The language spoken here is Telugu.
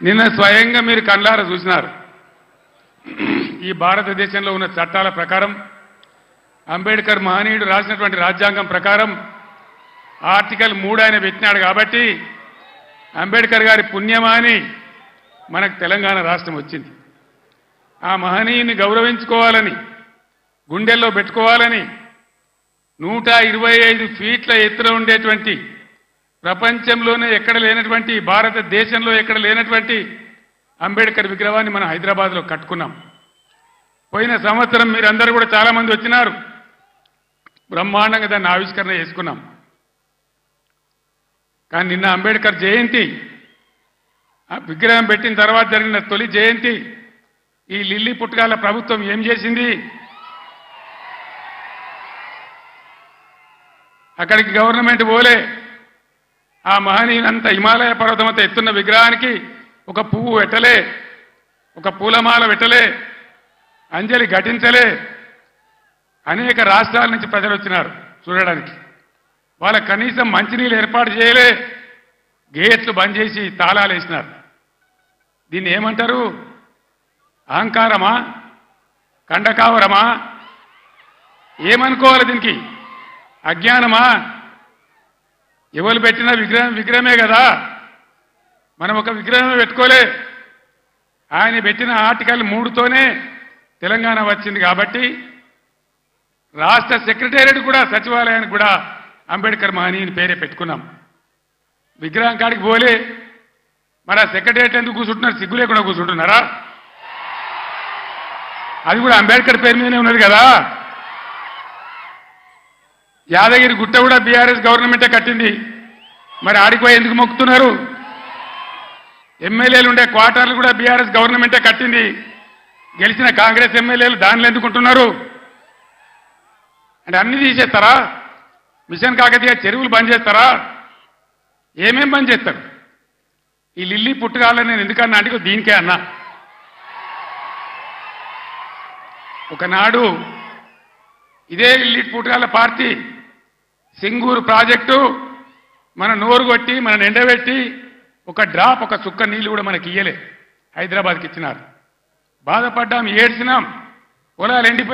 నిన్న స్వయంగా మీరు కళ్ళారా చూసినారు. ఈ భారతదేశంలో ఉన్న చట్టాల ప్రకారం అంబేద్కర్ మహనీయుడు రాసినటువంటి రాజ్యాంగం ప్రకారం ఆర్టికల్ 3 ఆయన పెట్టినాడు కాబట్టి అంబేద్కర్ గారి పుణ్యమాని మనకు తెలంగాణ రాష్ట్రం వచ్చింది. ఆ మహనీయుని గౌరవించుకోవాలని, గుండెల్లో పెట్టుకోవాలని 125 ఫీట్ల ఎత్తున ఉండేటువంటి, ప్రపంచంలోనే ఎక్కడ లేనటువంటి, భారతదేశంలో ఎక్కడ లేనటువంటి అంబేద్కర్ విగ్రహాన్ని మనం హైదరాబాద్లో కట్టుకున్నాం. పోయిన సంవత్సరం మీరందరూ కూడా చాలా మంది వచ్చినారు. బ్రహ్మాండంగా దాన్ని ఆవిష్కరణ చేసుకున్నాం. కానీ నిన్న అంబేద్కర్ జయంతి, ఆ విగ్రహం పెట్టిన తర్వాత జరిగిన తొలి జయంతి, ఈ లిల్లీ పుట్టగాల ప్రభుత్వం ఏం చేసింది? అక్కడికి గవర్నమెంట్ పోలే. ఆ మహనీయునంత హిమాలయ పర్వతం అంతా ఎత్తున్న విగ్రహానికి ఒక పువ్వు పెట్టలే, ఒక పూలమాల పెట్టలే, అంజలి ఘటించలే. అనేక రాష్ట్రాల నుంచి ప్రజలు వచ్చినారు చూడడానికి. వాళ్ళ కనీసం మంచినీళ్ళు ఏర్పాటు చేయలే, గేట్లు బంద్ చేసి తాళాలు వేసినారు. దీన్ని ఏమంటారు? అహంకారమా? కండకావరమా? ఏమనుకోవాలి దీనికి? అజ్ఞానమా? ఎవరు పెట్టిన విగ్రహమే కదా. మనం ఒక విగ్రహమే పెట్టుకోలే. ఆయన పెట్టిన ఆర్టికల్ 3తోనే తెలంగాణ వచ్చింది. కాబట్టి రాష్ట్ర సెక్రటేరియట్ కూడా, సచివాలయానికి కూడా అంబేద్కర్ మహనీయుని పేరే పెట్టుకున్నాం. విగ్రహం కాడికి పోలే. మరి ఆ సెక్రటేరియట్ ఎందుకు కూర్చుంటున్నారు? సిగ్గు లేకుండా కూర్చుంటున్నారా? అది కూడా అంబేద్కర్ పేరు మీదనే ఉన్నది కదా. యాదగిరి గుట్ట కూడా బీఆర్ఎస్ గవర్నమెంటే కట్టింది. మరి ఆడిపోయి ఎందుకు మొక్కుతున్నారు? ఎమ్మెల్యేలు ఉండే క్వార్టర్లు కూడా బీఆర్ఎస్ గవర్నమెంటే కట్టింది. గెలిచిన కాంగ్రెస్ ఎమ్మెల్యేలు దానిలో ఎందుకుంటున్నారు? అంటే అన్ని తీసేస్తారా? మిషన్ కాకతీయ చెరువులు బంద్ చేస్తారా? ఏమేం బంద్ చేస్తారు? ఈ లిల్లీ పుట్టుగాలని నేను ఎందుకన్నా అంటే దీనికే అన్నా. ఒకనాడు ఇదే లిల్లీ పుట్టుగాల పార్టీ సింగూరు ప్రాజెక్టు మన నోరు కొట్టి, మన ఎండబెట్టి, ఒక డ్రాప్, ఒక చుక్క నీళ్లు కూడా మనకి ఇయ్యలే. హైదరాబాద్కి ఇచ్చినారు. బాధపడ్డాం, ఏడ్చినాం, పొలాలు ఎండిపోయి